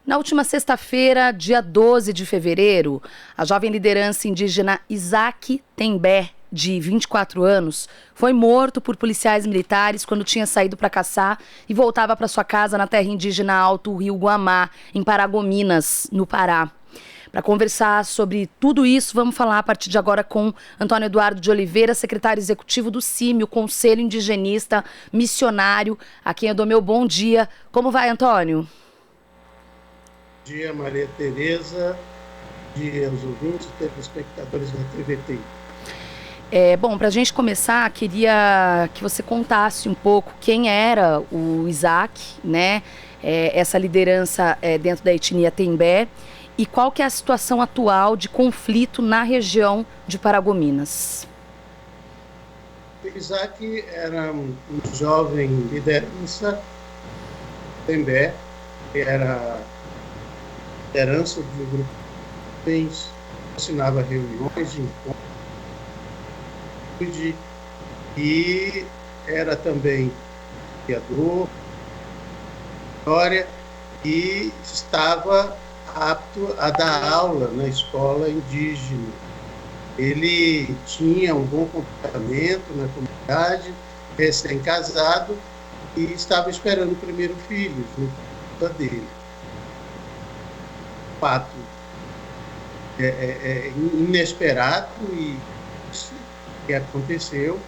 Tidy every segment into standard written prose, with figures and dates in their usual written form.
Na última sexta-feira, dia 12 de fevereiro, a jovem liderança indígena Isaac Tembé, de 24 anos, foi morto por policiais militares quando tinha saído para caçar e voltava para sua casa na terra indígena Alto Rio Guamá, em Paragominas, no Pará. Para conversar sobre tudo isso, vamos falar a partir de agora com Antônio Eduardo de Oliveira, secretário executivo do CIMI, o Conselho Indigenista Missionário, a quem eu dou meu bom dia. Como vai, Antônio? Bom dia, Maria Tereza, bom dia aos ouvintes e telespectadores da TVT. Bom, para a gente começar, queria que você contasse um pouco quem era o Isaac, né? Essa liderança dentro da etnia Tembé, e qual que é a situação atual de conflito na região de Paragominas. Isaac era um jovem liderança Tembé, que era liderança de um grupo que assinava reuniões de encontro e era também criador, história, e estava apto a dar aula na escola indígena. Ele tinha um bom comportamento na comunidade, recém-casado, e estava esperando o primeiro filho, junto dele. Fato inesperado e que aconteceu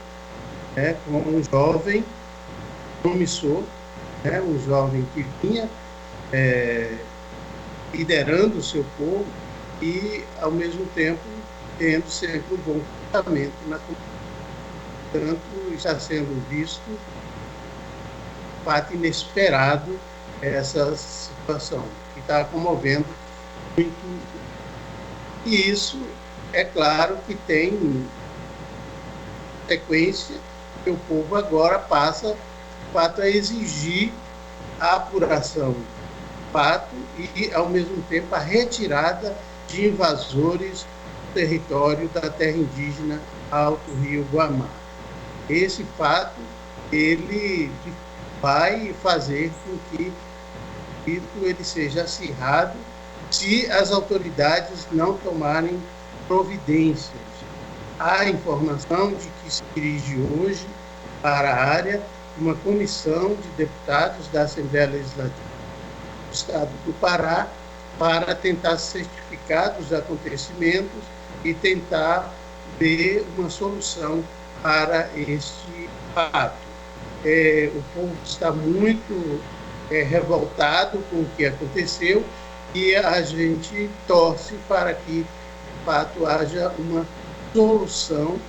com um jovem promissor, um jovem que vinha liderando o seu povo e, ao mesmo tempo, tendo sempre um bom comportamento na comunidade. Portanto, está sendo visto fato inesperado essa situação, que está comovendo muito. E isso, é claro, que tem sequência, que o povo agora passa, de fato, a exigir a apuração do fato e, ao mesmo tempo, a retirada de invasores do território da terra indígena Alto Rio Guamá. Esse fato, ele vai fazer com que ele seja acirrado se as autoridades não tomarem providências. Há informação de que se dirige hoje para a área uma comissão de deputados da Assembleia Legislativa do Estado do Pará para tentar certificar dos acontecimentos e tentar ver uma solução para este fato. O povo está muito revoltado com o que aconteceu e a gente torce para que, de fato, haja uma solução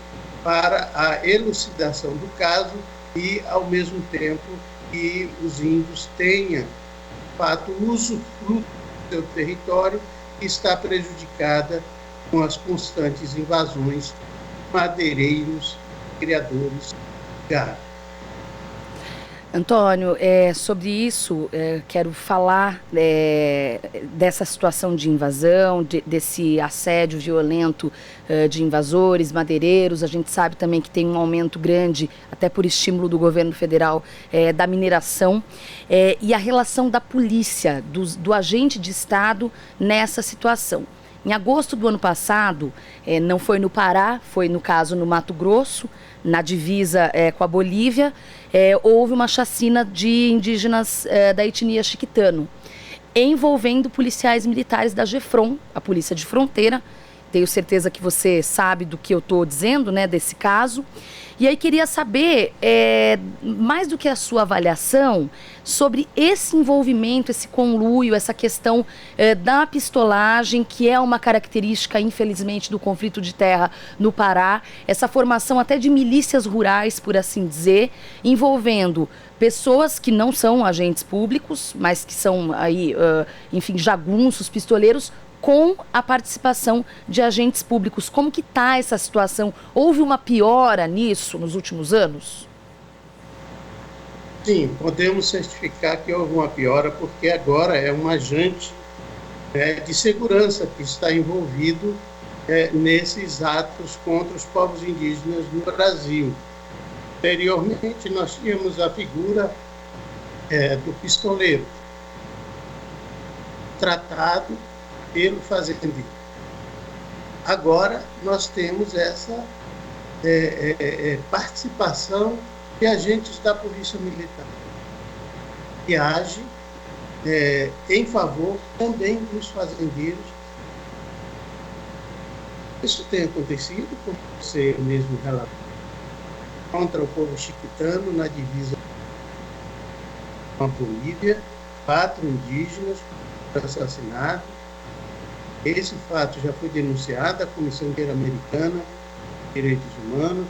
para a elucidação do caso e, ao mesmo tempo, que os índios tenham, de fato, usufruto do seu território, que está prejudicada com as constantes invasões de madeireiros, criadores de gado. Antônio, sobre isso, quero falar dessa situação de invasão, desse assédio violento de invasores, madeireiros. A gente sabe também que tem um aumento grande, até por estímulo do governo federal, da mineração. E a relação da polícia, do agente de Estado nessa situação. Em agosto do ano passado, não foi no Pará, foi no caso no Mato Grosso, na divisa com a Bolívia, houve uma chacina de indígenas da etnia Chiquitano, envolvendo policiais militares da GEFRON, a Polícia de Fronteira. Tenho certeza que você sabe do que eu estou dizendo, né, desse caso. E aí queria saber, mais do que a sua avaliação, sobre esse envolvimento, esse conluio, essa questão da pistolagem, que é uma característica, infelizmente, do conflito de terra no Pará, essa formação até de milícias rurais, por assim dizer, envolvendo pessoas que não são agentes públicos, mas que são aí, enfim, jagunços, pistoleiros, com a participação de agentes públicos. Como que está essa situação? Houve uma piora nisso nos últimos anos? Sim, podemos certificar que houve uma piora, porque agora é um agente de segurança que está envolvido nesses atos contra os povos indígenas no Brasil. Anteriormente, nós tínhamos a figura do pistoleiro. tratado pelo fazendeiro. Agora nós temos essa participação de agentes da Polícia Militar, que age em favor também dos fazendeiros. Isso tem acontecido, como você mesmo relatou, contra o povo chiquitano na divisa com a Bolívia, 4 indígenas foram assassinados. Esse fato já foi denunciado à Comissão Interamericana de Direitos Humanos.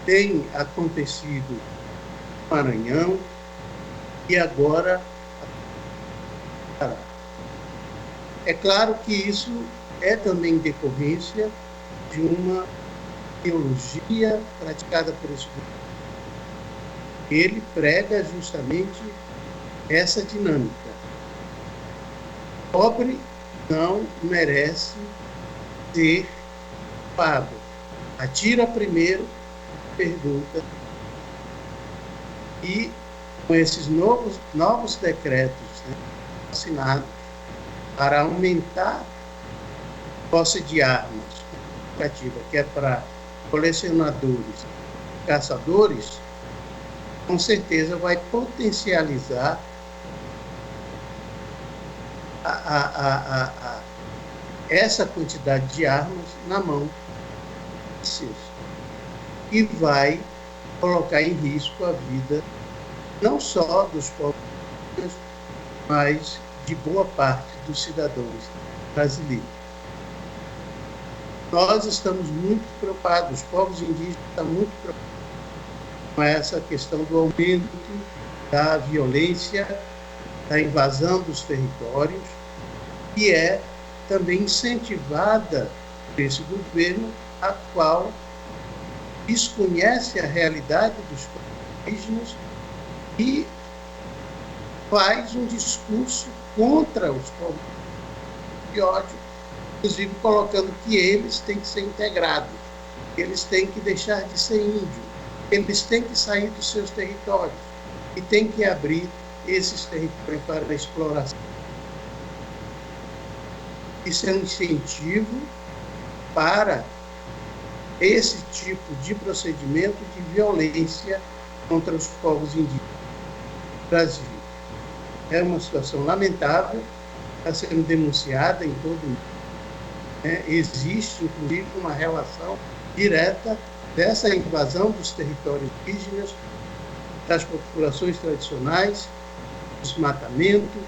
Tem acontecido no Maranhão e agora é claro que isso é também decorrência de uma ideologia praticada por esse grupo. Ele prega justamente essa dinâmica. Pobre não merece ser pago. Atira primeiro, pergunta. E com esses novos decretos, né, assinados para aumentar a posse de armas, que é para colecionadores, caçadores, com certeza vai potencializar essa quantidade de armas na mão de seus, e vai colocar em risco a vida não só dos povos, mas de boa parte dos cidadãos brasileiros. Nós estamos muito preocupados, os povos indígenas estão muito preocupados com essa questão do aumento da violência, da invasão dos territórios, que é também incentivada por esse governo, a qual desconhece a realidade dos povos indígenas e faz um discurso contra os povos de ódio, inclusive colocando que eles têm que ser integrados, eles têm que deixar de ser índios, eles têm que sair dos seus territórios e têm que abrir esses territórios para a exploração. Isso é um incentivo para esse tipo de procedimento de violência contra os povos indígenas do Brasil. É uma situação lamentável, está sendo denunciada em todo o mundo. Existe, inclusive, uma relação direta dessa invasão dos territórios indígenas, das populações tradicionais, desmatamento,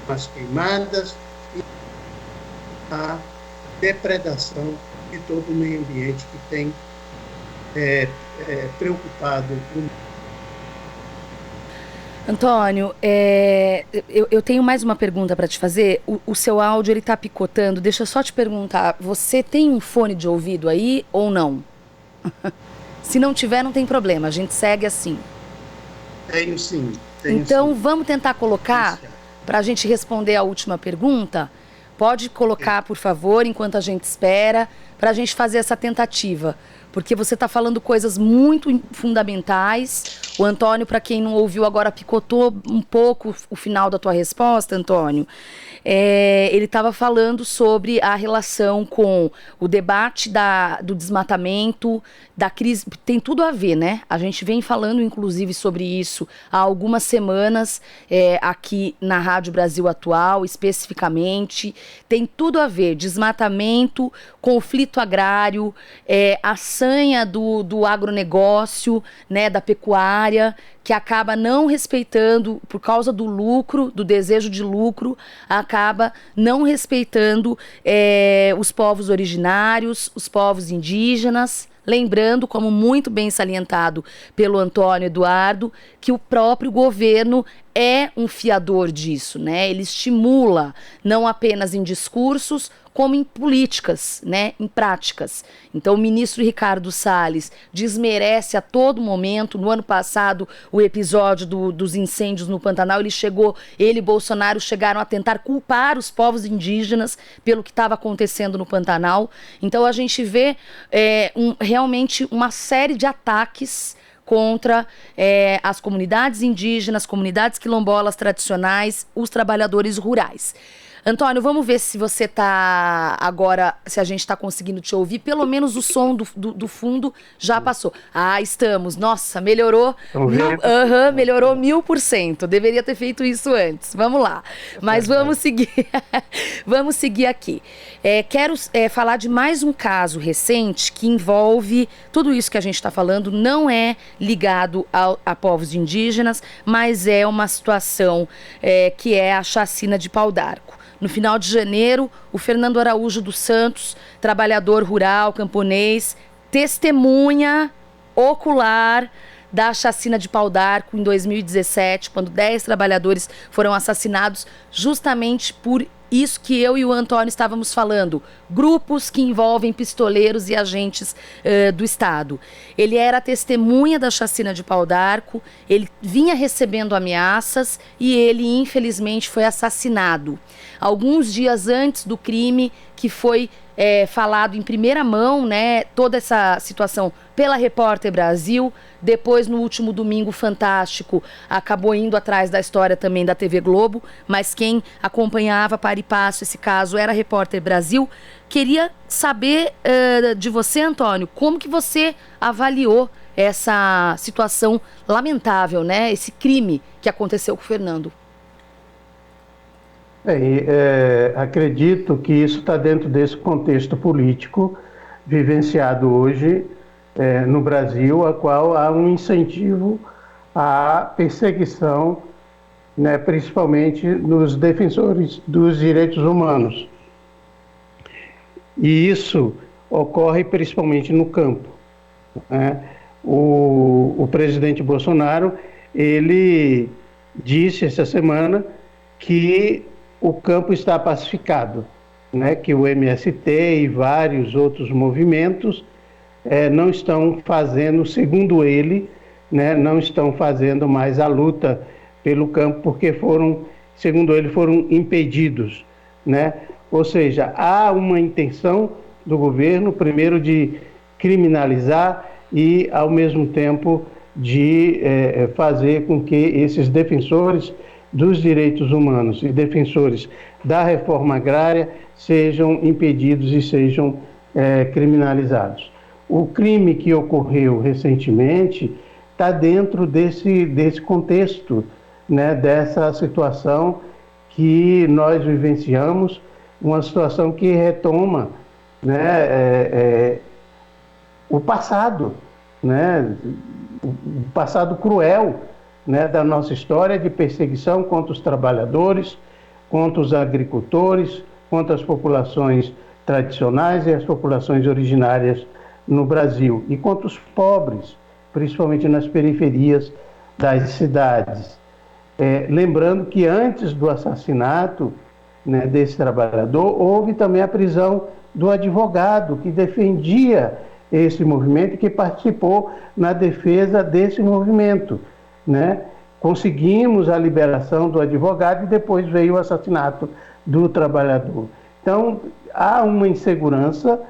as queimadas e a depredação de todo o meio ambiente que tem preocupado o mundo. Antônio, eu tenho mais uma pergunta para te fazer. O seu áudio ele está picotando. Deixa eu só te perguntar, você tem um fone de ouvido aí ou não? Se não tiver, não tem problema, a gente segue assim. Tenho sim. Então, vamos tentar colocar, para a gente responder a última pergunta. Pode colocar, por favor, enquanto a gente espera, para a gente fazer essa tentativa. Porque você está falando coisas muito fundamentais. O Antônio, para quem não ouviu agora, picotou um pouco o final da tua resposta, Antônio. Ele estava falando sobre a relação com o debate do desmatamento, da crise. Tem tudo a ver, né? A gente vem falando, inclusive, sobre isso há algumas semanas, aqui na Rádio Brasil Atual, especificamente. Tem tudo a ver. Desmatamento, conflito agrário, a sanha do agronegócio, né, da pecuária, que acaba não respeitando, por causa do lucro, do desejo de lucro, acaba não respeitando os povos originários, os povos indígenas. Lembrando, como muito bem salientado pelo Antônio Eduardo, que o próprio governo é um fiador disso, né? Ele estimula, não apenas em discursos, como em políticas, né, em práticas. Então, o ministro Ricardo Salles desmerece a todo momento. No ano passado, o episódio dos incêndios no Pantanal, ele e Bolsonaro chegaram a tentar culpar os povos indígenas pelo que estava acontecendo no Pantanal. Então, a gente vê realmente uma série de ataques contra as comunidades indígenas, comunidades quilombolas tradicionais, os trabalhadores rurais. Antônio, vamos ver se você está agora, se a gente está conseguindo te ouvir. Pelo menos o som do fundo já passou. Ah, estamos. Nossa, melhorou. Melhorou 1000%. Deveria ter feito isso antes. Vamos lá. Mas vamos seguir. Vamos seguir aqui. Quero falar de mais um caso recente que envolve tudo isso que a gente está falando. Não é ligado a povos indígenas, mas é uma situação que é a chacina de Pau d'Arco. No final de janeiro, o Fernando Araújo dos Santos, trabalhador rural, camponês, testemunha ocular da chacina de Pau d'Arco em 2017, quando 10 trabalhadores foram assassinados justamente por isso que eu e o Antônio estávamos falando, grupos que envolvem pistoleiros e agentes do Estado. Ele era testemunha da chacina de Pau d'Arco, ele vinha recebendo ameaças e ele, infelizmente, foi assassinado. Alguns dias antes do crime, que foi falado em primeira mão, né, toda essa situação pela Repórter Brasil. Depois, no último domingo, Fantástico acabou indo atrás da história também da TV Globo, mas quem acompanhava para e passo esse caso era a Repórter Brasil. Queria saber de você, Antônio, como que você avaliou essa situação lamentável, né, esse crime que aconteceu com o Fernando? Acredito que isso está dentro desse contexto político vivenciado hoje no Brasil, a qual há um incentivo à perseguição, né, principalmente nos defensores dos direitos humanos. E isso ocorre principalmente no campo, né? O presidente Bolsonaro, ele disse essa semana que o campo está pacificado, né? Que o MST e vários outros movimentos não estão fazendo, segundo ele, né, não estão fazendo mais a luta pelo campo porque segundo ele, foram impedidos, né? Ou seja, há uma intenção do governo, primeiro, de criminalizar e, ao mesmo tempo, de fazer com que esses defensores dos direitos humanos e defensores da reforma agrária sejam impedidos e sejam criminalizados. O crime que ocorreu recentemente está dentro desse contexto, né, dessa situação que nós vivenciamos, uma situação que retoma, né, o passado, né, o passado cruel, né, da nossa história de perseguição contra os trabalhadores, contra os agricultores, contra as populações tradicionais e as populações originárias no Brasil, e contra os pobres, principalmente nas periferias das cidades. Lembrando que antes do assassinato, né, desse trabalhador, houve também a prisão do advogado que defendia esse movimento e que participou na defesa desse movimento, né? Conseguimos a liberação do advogado e depois veio o assassinato do trabalhador. Então, há uma insegurança,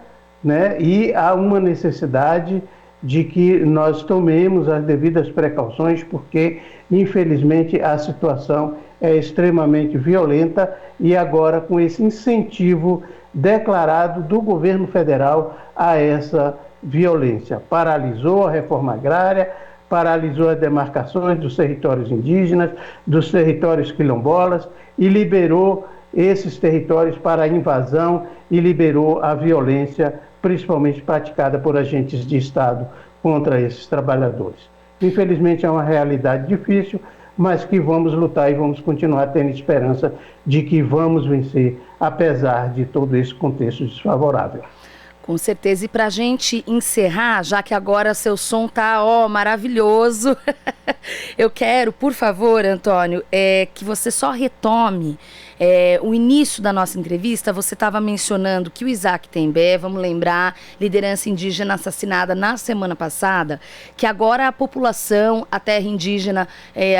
né? E há uma necessidade de que nós tomemos as devidas precauções, porque, infelizmente, a situação é extremamente violenta e agora com esse incentivo declarado do governo federal a essa violência. Paralisou a reforma agrária, paralisou as demarcações dos territórios indígenas, dos territórios quilombolas e liberou esses territórios para a invasão e liberou a violência, principalmente praticada por agentes de Estado contra esses trabalhadores. Infelizmente é uma realidade difícil, mas que vamos lutar e vamos continuar tendo esperança de que vamos vencer, apesar de todo esse contexto desfavorável. Com certeza. E para a gente encerrar, já que agora seu som tá maravilhoso, eu quero, por favor, Antônio, que você só retome o início da nossa entrevista. Você estava mencionando que o Isaac Tembé, vamos lembrar, liderança indígena assassinada na semana passada, que agora a população, a terra indígena,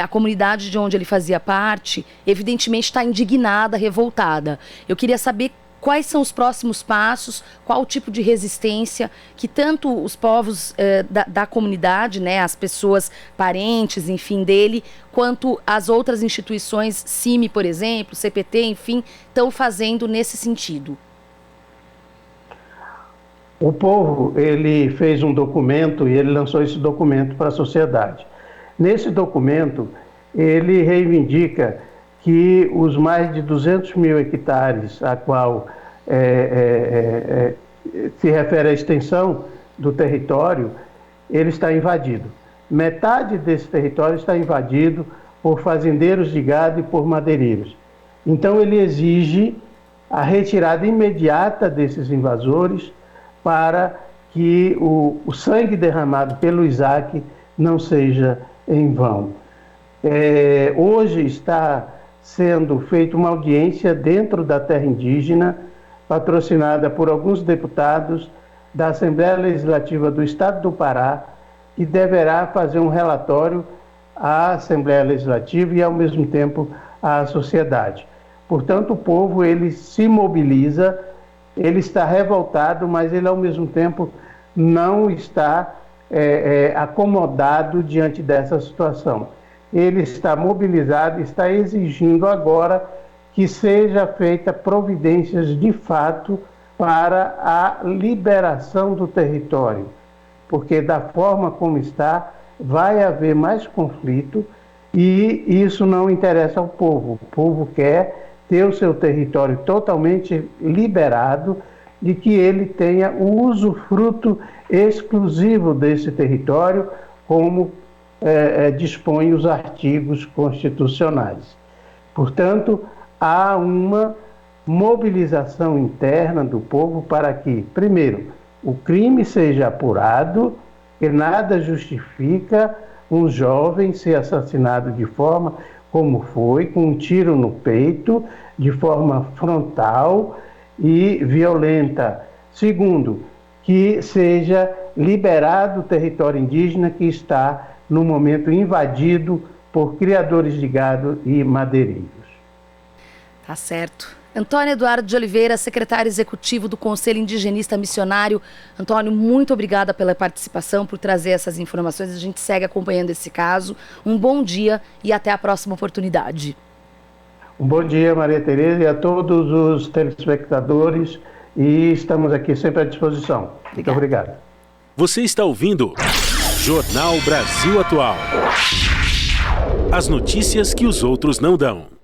a comunidade de onde ele fazia parte, evidentemente está indignada, revoltada. Eu queria saber quais são os próximos passos, qual o tipo de resistência que tanto os povos da comunidade, né, as pessoas parentes, enfim, dele, quanto as outras instituições, CIMI, por exemplo, CPT, enfim, estão fazendo nesse sentido? O povo, ele fez um documento e ele lançou esse documento para a sociedade. Nesse documento, ele reivindica que os mais de 200 mil hectares a qual se refere à extensão do território, ele está invadido. Metade desse território está invadido por fazendeiros de gado e por madeireiros. Então ele exige a retirada imediata desses invasores para que o sangue derramado pelo Isaac não seja em vão. Hoje está sendo feita uma audiência dentro da terra indígena, patrocinada por alguns deputados da Assembleia Legislativa do Estado do Pará, que deverá fazer um relatório à Assembleia Legislativa e, ao mesmo tempo, à sociedade. Portanto, o povo, ele se mobiliza, ele está revoltado, mas ele, ao mesmo tempo, não está acomodado diante dessa situação. Ele está mobilizado, está exigindo agora que seja feita providências de fato para a liberação do território, porque da forma como está, vai haver mais conflito e isso não interessa ao povo. O povo quer ter o seu território totalmente liberado e que ele tenha o usufruto exclusivo desse território, como dispõem os artigos constitucionais. Portanto, há uma mobilização interna do povo para que, primeiro, o crime seja apurado, que nada justifica um jovem ser assassinado de forma como foi, com um tiro no peito, de forma frontal e violenta. Segundo, que seja liberado o território indígena que está, no momento, invadido por criadores de gado e madeireiros. Tá certo. Antônio Eduardo de Oliveira, secretário executivo do Conselho Indigenista Missionário. Antônio, muito obrigada pela participação, por trazer essas informações. A gente segue acompanhando esse caso. Um bom dia e até a próxima oportunidade. Um bom dia, Maria Tereza, e a todos os telespectadores. E estamos aqui sempre à disposição. Muito obrigado. Você está ouvindo Jornal Brasil Atual. As notícias que os outros não dão.